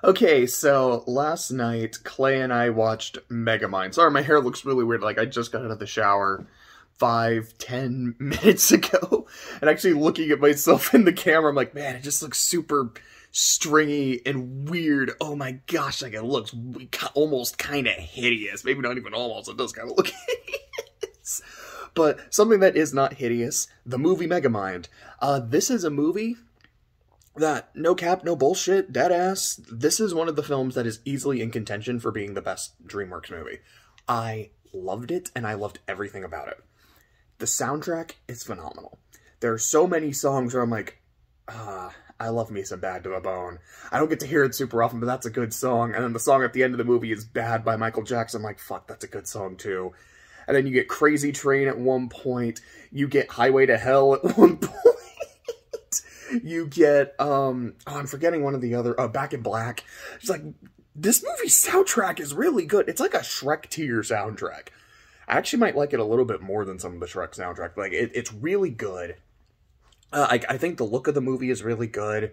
Okay, so last night, Clay and I watched Megamind. Sorry, my hair looks really weird. Like, I just got out of the shower 5-10 minutes ago. And actually looking at myself in the camera, I'm like, man, it just looks super stringy and weird. Oh my gosh, like, it looks almost kind of hideous. Maybe not even almost, it does kind of look hideous. But something that is not hideous, the movie Megamind. This is a movie that, no cap, no bullshit, dead ass, this is one of the films that is easily in contention for being the best DreamWorks movie. I loved it, and I loved everything about it. The soundtrack is phenomenal. There are so many songs where I'm like, I love me some Bad to the Bone. I don't get to hear it super often, but that's a good song. And then the song at the end of the movie is Bad by Michael Jackson. I'm like, fuck, that's a good song too. And then you get Crazy Train at one point. You get Highway to Hell at one point. You get, I'm forgetting one of the other, Back in Black. It's like, this movie's soundtrack is really good. It's like a Shrek tier soundtrack. I actually might like it a little bit more than some of the Shrek soundtrack. Like, it's really good. I think the look of the movie is really good.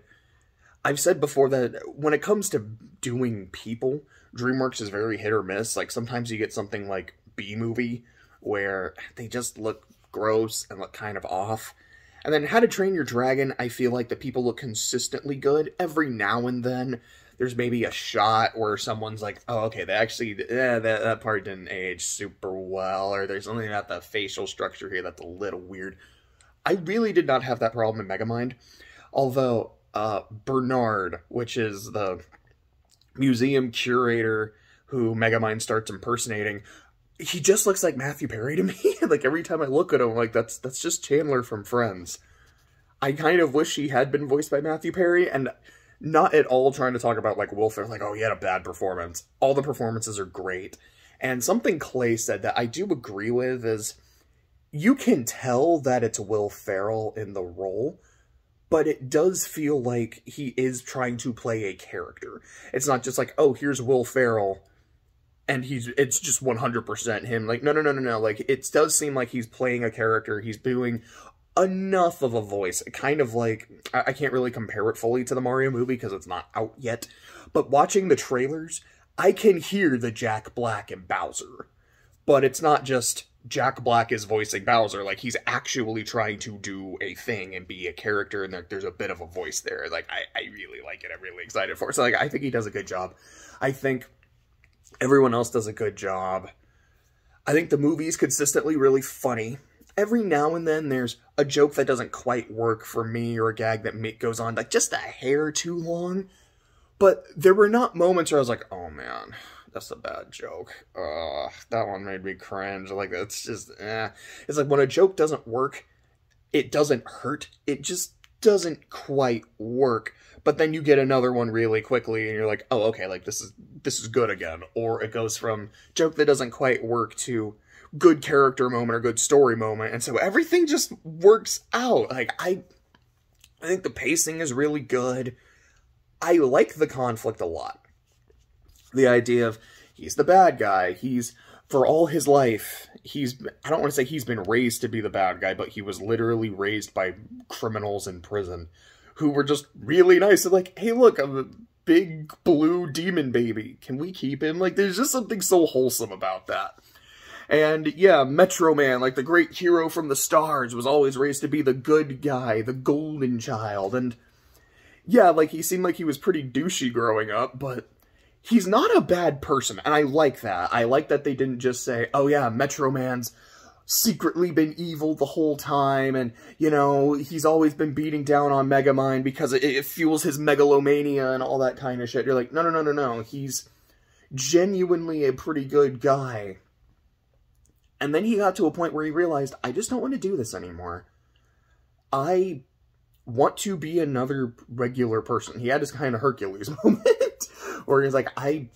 I've said before that when it comes to doing people, DreamWorks is very hit or miss. Like, sometimes you get something like B-movie, where they just look gross and look kind of off. And then How to Train Your Dragon, I feel like the people look consistently good. Every now and then, there's maybe a shot where someone's like, oh, okay, they actually, that part didn't age super well, or there's something about the facial structure here that's a little weird. I really did not have that problem in Megamind, although Bernard, which is the museum curator who Megamind starts impersonating, he just looks like Matthew Perry to me. Like, every time I look at him, I'm like, that's just Chandler from Friends. I kind of wish he had been voiced by Matthew Perry, and not at all trying to talk about, like, Will Ferrell, like, oh, he had a bad performance. All the performances are great. And something Clay said that I do agree with is, you can tell that it's Will Ferrell in the role, but it does feel like he is trying to play a character. It's not just like, oh, here's Will Ferrell, and it's just 100% him. Like, no. Like, it does seem like he's playing a character. He's doing enough of a voice. Kind of like, I can't really compare it fully to the Mario movie because it's not out yet. But watching the trailers, I can hear the Jack Black and Bowser. But it's not just Jack Black is voicing Bowser. Like, he's actually trying to do a thing and be a character, and there's a bit of a voice there. Like, I really like it. I'm really excited for it. So, like, I think he does a good job. I think everyone else does a good job. I think the movie's consistently really funny. Every now and then there's a joke that doesn't quite work for me, or a gag that goes on like just a hair too long. But there were not moments where I was like, oh man, that's a bad joke. That one made me cringe. Like, it's just, It's like when a joke doesn't work, it doesn't hurt. It just doesn't quite work. But then you get another one really quickly, and you're like, oh, okay, like, this is good again. Or it goes from joke that doesn't quite work to good character moment or good story moment. And so everything just works out. Like, I think the pacing is really good. I like the conflict a lot. The idea of, he's the bad guy. He's, for all his life, I don't want to say he's been raised to be the bad guy, but he was literally raised by criminals in prison who were just really nice. And like, hey, look, I'm a big blue demon baby. Can we keep him? Like, there's just something so wholesome about that. And yeah, Metro Man, like the great hero from the stars, was always raised to be the good guy, the golden child. And yeah, like, he seemed like he was pretty douchey growing up, but he's not a bad person. And I like that. I like that they didn't just say, oh yeah, Metro Man's secretly been evil the whole time, and, you know, he's always been beating down on Megamind because it fuels his megalomania and all that kind of shit. You're like, no. He's genuinely a pretty good guy. And then he got to a point where he realized, I just don't want to do this anymore. I want to be another regular person. He had this kind of Hercules moment where he's like, I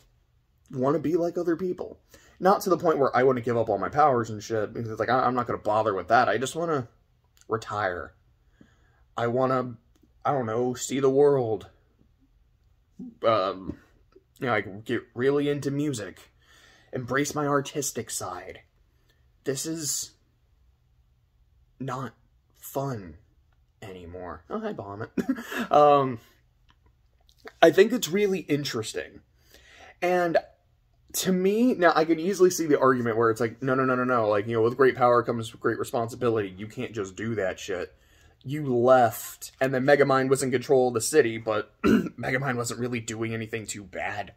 want to be like other people. Not to the point where I want to give up all my powers and shit, because it's like, I'm not going to bother with that. I just want to retire. I want to, I don't know, see the world. You know, I can get really into music. Embrace my artistic side. This is not fun anymore. Oh, hi, Vomit. I think it's really interesting. And to me, now I can easily see the argument where it's like, no, like, you know, with great power comes great responsibility. You can't just do that shit. You left, and then Megamind was in control of the city, but Megamind wasn't really doing anything too bad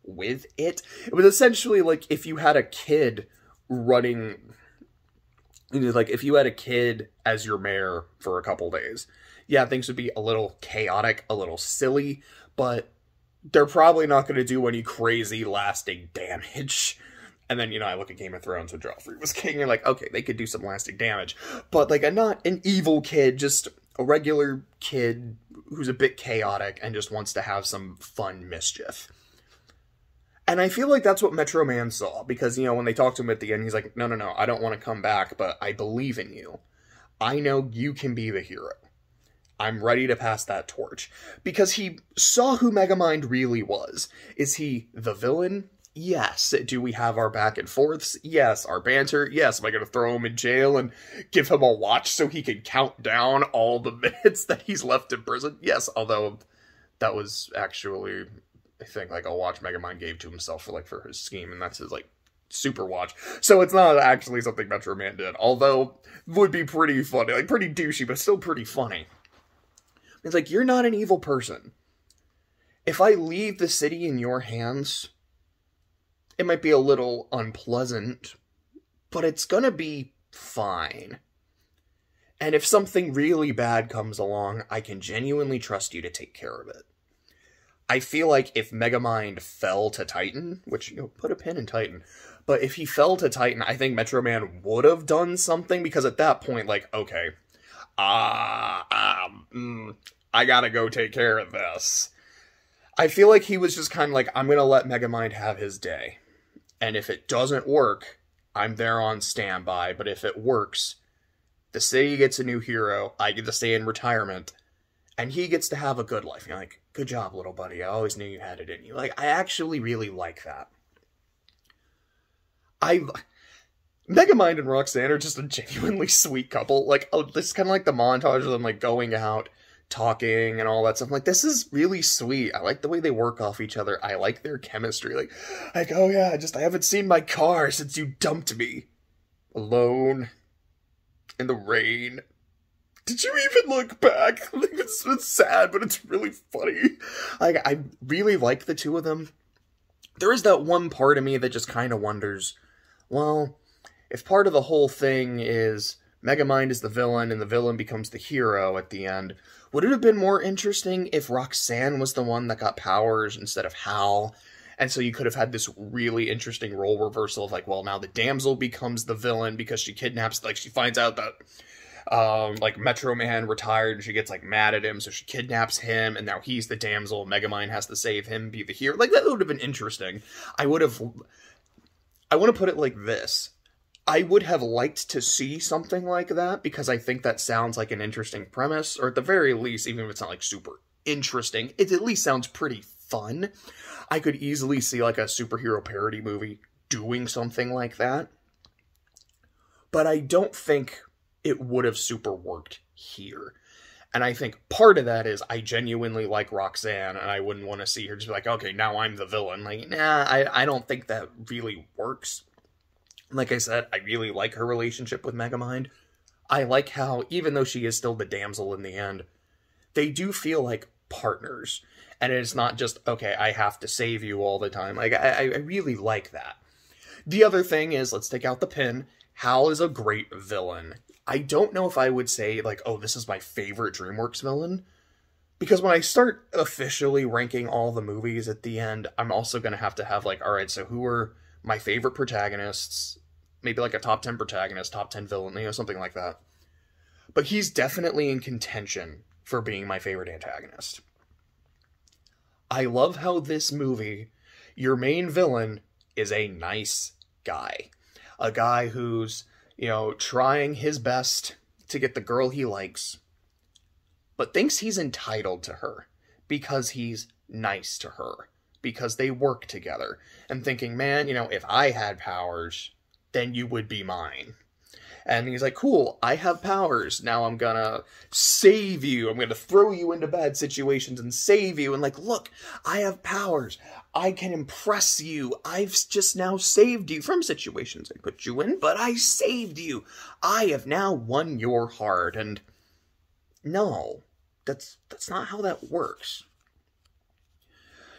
with it. It was essentially like if you had a kid running, you know, like if you had a kid as your mayor for a couple days. Yeah, things would be a little chaotic, a little silly, but they're probably not going to do any crazy lasting damage. And then, you know, I look at Game of Thrones when Joffrey was king, and like, okay, they could do some lasting damage. But, like, not an evil kid, just a regular kid who's a bit chaotic and just wants to have some fun mischief. And I feel like that's what Metro Man saw, because, you know, when they talked to him at the end, he's like, no, I don't want to come back, but I believe in you. I know you can be the hero. I'm ready to pass that torch. Because he saw who Megamind really was. Is he the villain? Yes. Do we have our back and forths? Yes. Our banter? Yes. Am I going to throw him in jail and give him a watch so he can count down all the minutes that he's left in prison? Yes. Although that was actually, I think, like a watch Megamind gave to himself for his scheme, and that's his like super watch. So it's not actually something Metro Man did. Although would be pretty funny, like pretty douchey, but still pretty funny. It's like, you're not an evil person. If I leave the city in your hands, it might be a little unpleasant, but it's gonna be fine. And if something really bad comes along, I can genuinely trust you to take care of it. I feel like if Megamind fell to Titan, which, you know, put a pin in Titan, but if he fell to Titan, I think Metro Man would have done something, because at that point, like, okay, I gotta go take care of this. I feel like he was just kind of like, I'm gonna let Megamind have his day. And if it doesn't work, I'm there on standby. But if it works, the city gets a new hero, I get to stay in retirement, and he gets to have a good life. You're like, good job, little buddy. I always knew you had it in you. Like, I actually really like that. Megamind and Roxanne are just a genuinely sweet couple. Like, oh, this is kind of like the montage of them, like, going out, talking, and all that stuff. I'm like, this is really sweet. I like the way they work off each other. I like their chemistry. Like, oh yeah, I haven't seen my car since you dumped me. Alone. In the rain. Did you even look back? Like, it's sad, but it's really funny. Like, I really like the two of them. There is that one part of me that just kind of wonders, well, if part of the whole thing is Megamind is the villain and the villain becomes the hero at the end, would it have been more interesting if Roxanne was the one that got powers instead of Hal? And so you could have had this really interesting role reversal of like, well, now the damsel becomes the villain because she kidnaps, like, she finds out that like Metro Man retired and she gets like mad at him, so she kidnaps him and now he's the damsel. Megamind has to save him, be the hero. Like, that would have been interesting. I want to put it like this. I would have liked to see something like that, because I think that sounds like an interesting premise, or at the very least, even if it's not like super interesting, it at least sounds pretty fun. I could easily see like a superhero parody movie doing something like that. But I don't think it would have super worked here. And I think part of that is I genuinely like Roxanne, and I wouldn't want to see her just be like, okay, now I'm the villain. Like, nah, I don't think that really works. Like I said, I really like her relationship with Megamind. I like how, even though she is still the damsel in the end, they do feel like partners. And it's not just, okay, I have to save you all the time. Like, I really like that. The other thing is, let's take out the pin, Hal is a great villain. I don't know if I would say, like, oh, this is my favorite DreamWorks villain. Because when I start officially ranking all the movies at the end, I'm also going to have, like, alright, so who are my favorite protagonists? Maybe like a top 10 protagonist, top 10 villain, you know, something like that. But he's definitely in contention for being my favorite antagonist. I love how this movie, your main villain is a nice guy. A guy who's, you know, trying his best to get the girl he likes, but thinks he's entitled to her because he's nice to her, because they work together, and thinking, man, you know, if I had powers, then you would be mine. And he's like, cool, I have powers. Now I'm gonna save you. I'm gonna throw you into bad situations and save you. And like, look, I have powers. I can impress you. I've just now saved you from situations I put you in, but I saved you. I have now won your heart. And no, that's not how that works.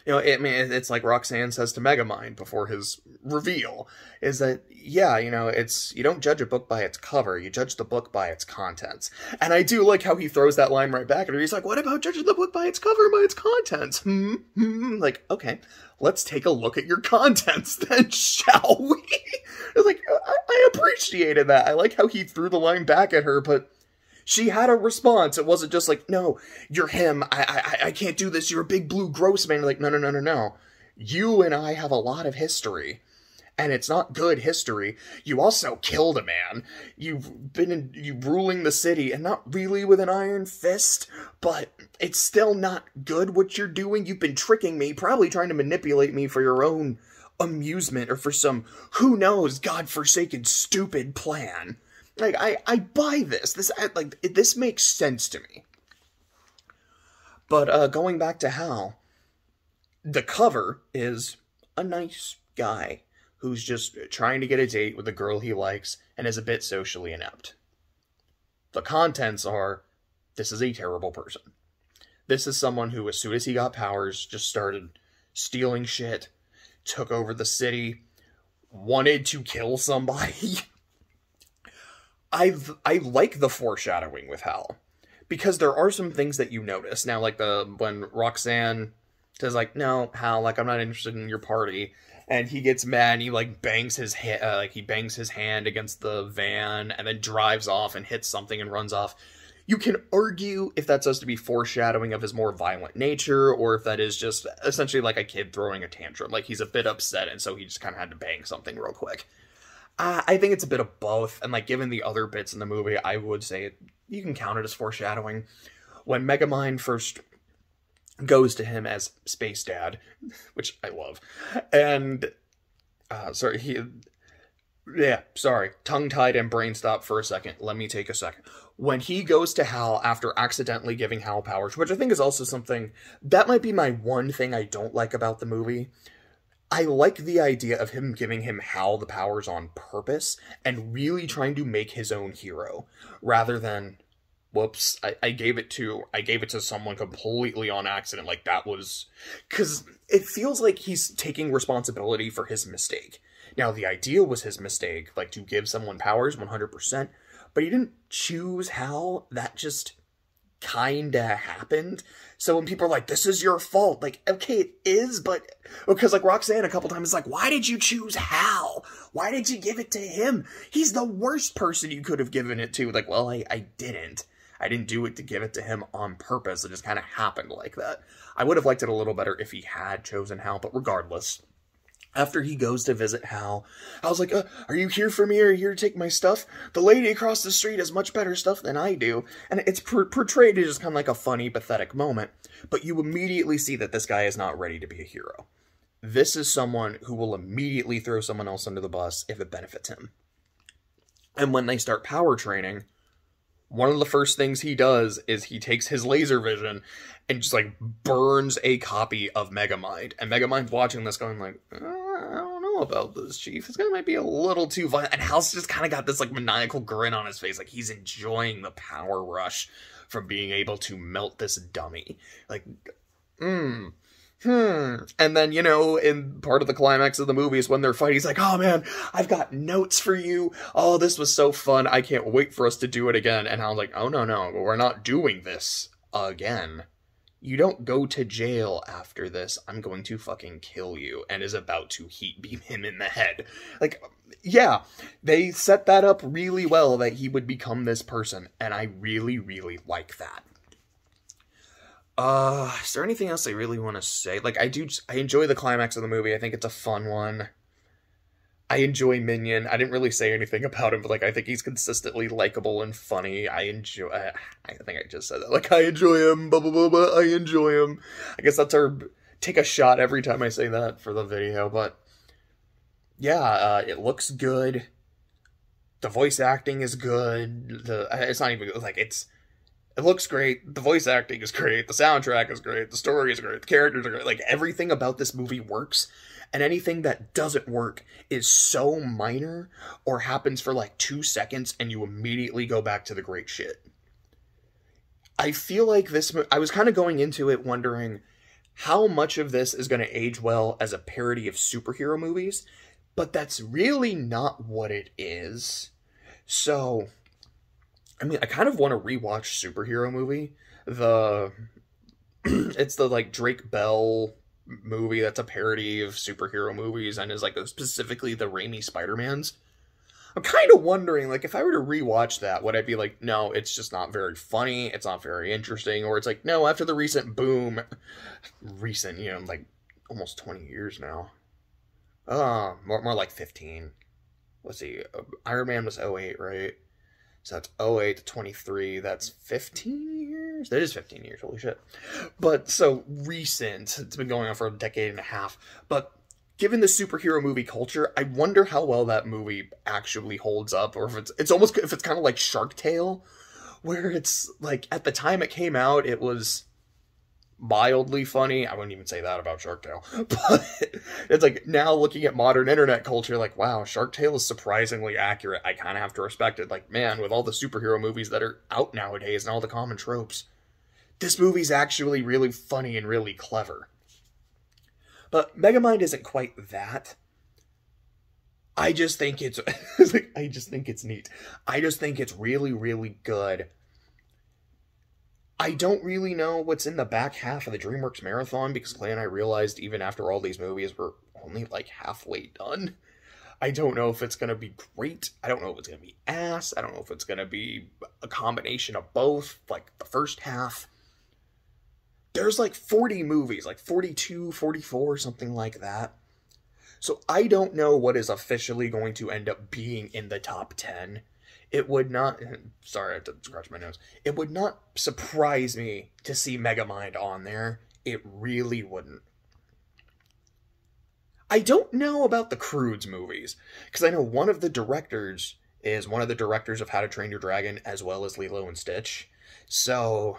You know, it's like Roxanne says to Megamind before his reveal, is that, yeah, you know, you don't judge a book by its cover, you judge the book by its contents. And I do like how he throws that line right back at her. He's like, what about judging the book by its cover and by its contents? Like, okay, let's take a look at your contents then, shall we? Like, I appreciated that. I like how he threw the line back at her, but she had a response. It wasn't just like, no, you're him. I can't do this. You're a big blue gross man. Like, no. You and I have a lot of history. And it's not good history. You also killed a man. You've been you ruling the city, and not really with an iron fist, but it's still not good what you're doing. You've been tricking me, probably trying to manipulate me for your own amusement or for some, who knows, godforsaken stupid plan. Like, I buy this. This makes sense to me. But, going back to Hal, the cover is a nice guy who's just trying to get a date with a girl he likes and is a bit socially inept. The contents are, this is a terrible person. This is someone who, as soon as he got powers, just started stealing shit, took over the city, wanted to kill somebody. I like the foreshadowing with Hal, because there are some things that you notice. Now, like when Roxanne says, like, no, Hal, like, I'm not interested in your party, and he gets mad, and he, like, bangs his hand against the van, and then drives off and hits something and runs off. You can argue if that's supposed to be foreshadowing of his more violent nature, or if that is just essentially like a kid throwing a tantrum. Like, he's a bit upset, and so he just kind of had to bang something real quick. I think it's a bit of both, and, like, given the other bits in the movie, I would say you can count it as foreshadowing. When Megamind first goes to him as Space Dad, which I love, and, tongue-tied and brain stopped for a second. Let me take a second. When he goes to Hal after accidentally giving Hal powers, which I think is also something, that might be my one thing I don't like about the movie. I like the idea of him giving him Hal the powers on purpose and really trying to make his own hero, rather than, whoops, I gave it to someone completely on accident. Like, that was, because it feels like he's taking responsibility for his mistake. Now, the idea was his mistake, like, to give someone powers 100%, but he didn't choose Hal. That just kinda happened. So when people are like, this is your fault, like, okay, it is, but, because, like, Roxanne a couple times is like, why did you choose Hal? Why did you give it to him? He's the worst person you could have given it to. Like, well, I didn't. I didn't do it to give it to him on purpose. It just kind of happened like that. I would have liked it a little better if he had chosen Hal, but regardless, after he goes to visit Hal, I was like, are you here for me? Are you here to take my stuff? The lady across the street has much better stuff than I do. And it's portrayed as just kind of like a funny, pathetic moment. But you immediately see that this guy is not ready to be a hero. This is someone who will immediately throw someone else under the bus if it benefits him. And when they start power training, one of the first things he does is he takes his laser vision and just, like, burns a copy of Megamind. And Megamind's watching this going like, I don't know about this, Chief. This guy might be a little too violent. And Hal's just kind of got this, like, maniacal grin on his face. Like, he's enjoying the power rush from being able to melt this dummy. Like, And then, you know, in part of the climax of the movie is when they're fighting, he's like, oh man, I've got notes for you. Oh, this was so fun. I can't wait for us to do it again. And I was like, oh, no, we're not doing this again. You don't go to jail after this. I'm going to fucking kill you. And is about to heat beam him in the head. Like, yeah, they set that up really well that he would become this person. And I really, really like that. Is there anything else I really want to say? Like, I enjoy the climax of the movie. I think it's a fun one. I enjoy Minion. I didn't really say anything about him, but, like, I think he's consistently likable and funny. I think I just said that. Like, I enjoy him, blah, blah, blah, blah, I enjoy him. I guess that's our take a shot every time I say that for the video, but yeah, it looks good. The voice acting is good. It's not even like it looks great. The voice acting is great. The soundtrack is great. The story is great. The characters are great. Like, everything about this movie works. And anything that doesn't work is so minor or happens for like 2 seconds and you immediately go back to the great shit. I feel like I was kind of going into it wondering how much of this is going to age well as a parody of superhero movies, but that's really not what it is. So, I mean, I kind of want to rewatch Superhero Movie. It's the, like, Drake Bell movie that's a parody of superhero movies and is, like, specifically the Raimi Spider-Mans. I'm kind of wondering, like, if I were to rewatch that, would I be like, no, it's just not very funny, it's not very interesting, or it's like, no, after the recent boom, like, almost 20 years now. More like 15. Let's see, Iron Man was 08, right? So that's 08 to 23, that's 15 years? That is 15 years, holy shit. But, so, recent, it's been going on for a decade and a half, but given the superhero movie culture, I wonder how well that movie actually holds up, or if it's kind of like Shark Tale, where it's, like, at the time it came out, it was mildly funny. I wouldn't even say that about Shark Tale, but it's like, now looking at modern internet culture, like, wow, Shark Tale is surprisingly accurate. I kind of have to respect it. Like, man, with all the superhero movies that are out nowadays and all the common tropes, this movie's actually really funny and really clever. But Megamind isn't quite that. I just think it's I just think it's neat. I just think it's really, really good. I don't really know what's in the back half of the DreamWorks Marathon, because Clay and I realized even after all these movies we're only like halfway done. I don't know if it's going to be great. I don't know if it's going to be ass. I don't know if it's going to be a combination of both, like the first half. There's like 40 movies, like 42, 44, something like that. So I don't know what is officially going to end up being in the top 10. It would not, sorry, I have to scratch my nose. It would not surprise me to see Megamind on there. It really wouldn't. I don't know about the Croods movies, because I know one of the directors is one of the directors of How to Train Your Dragon, as well as Lilo and Stitch. So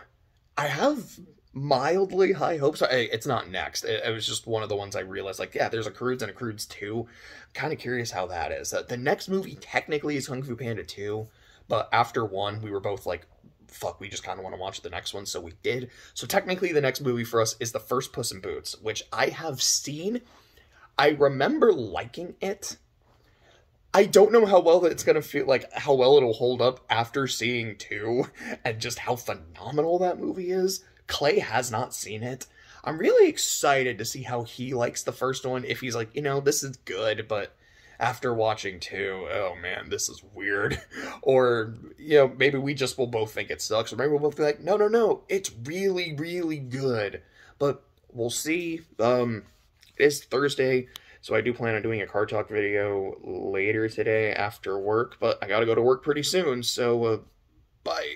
I have mildly high hopes. It's not next. It was just one of the ones I realized, like, yeah, there's a Croods and a Croods 2. Kind of curious how that is. The next movie technically is Kung Fu Panda 2, but after 1, we were both like, fuck, we just kind of want to watch the next one, so we did. So technically the next movie for us is the first Puss in Boots, which I have seen. I remember liking it. I don't know how well it's going to feel, like, how well it'll hold up after seeing 2, and just how phenomenal that movie is. Clay has not seen it. I'm really excited to see how he likes the first one, if he's like, this is good, but after watching 2, oh man, this is weird. Or, maybe we just will both think it sucks, or maybe we'll both be like, no, it's really, really good. But we'll see. It's Thursday, so I do plan on doing a Car Talk video later today after work, but I gotta go to work pretty soon, so, bye.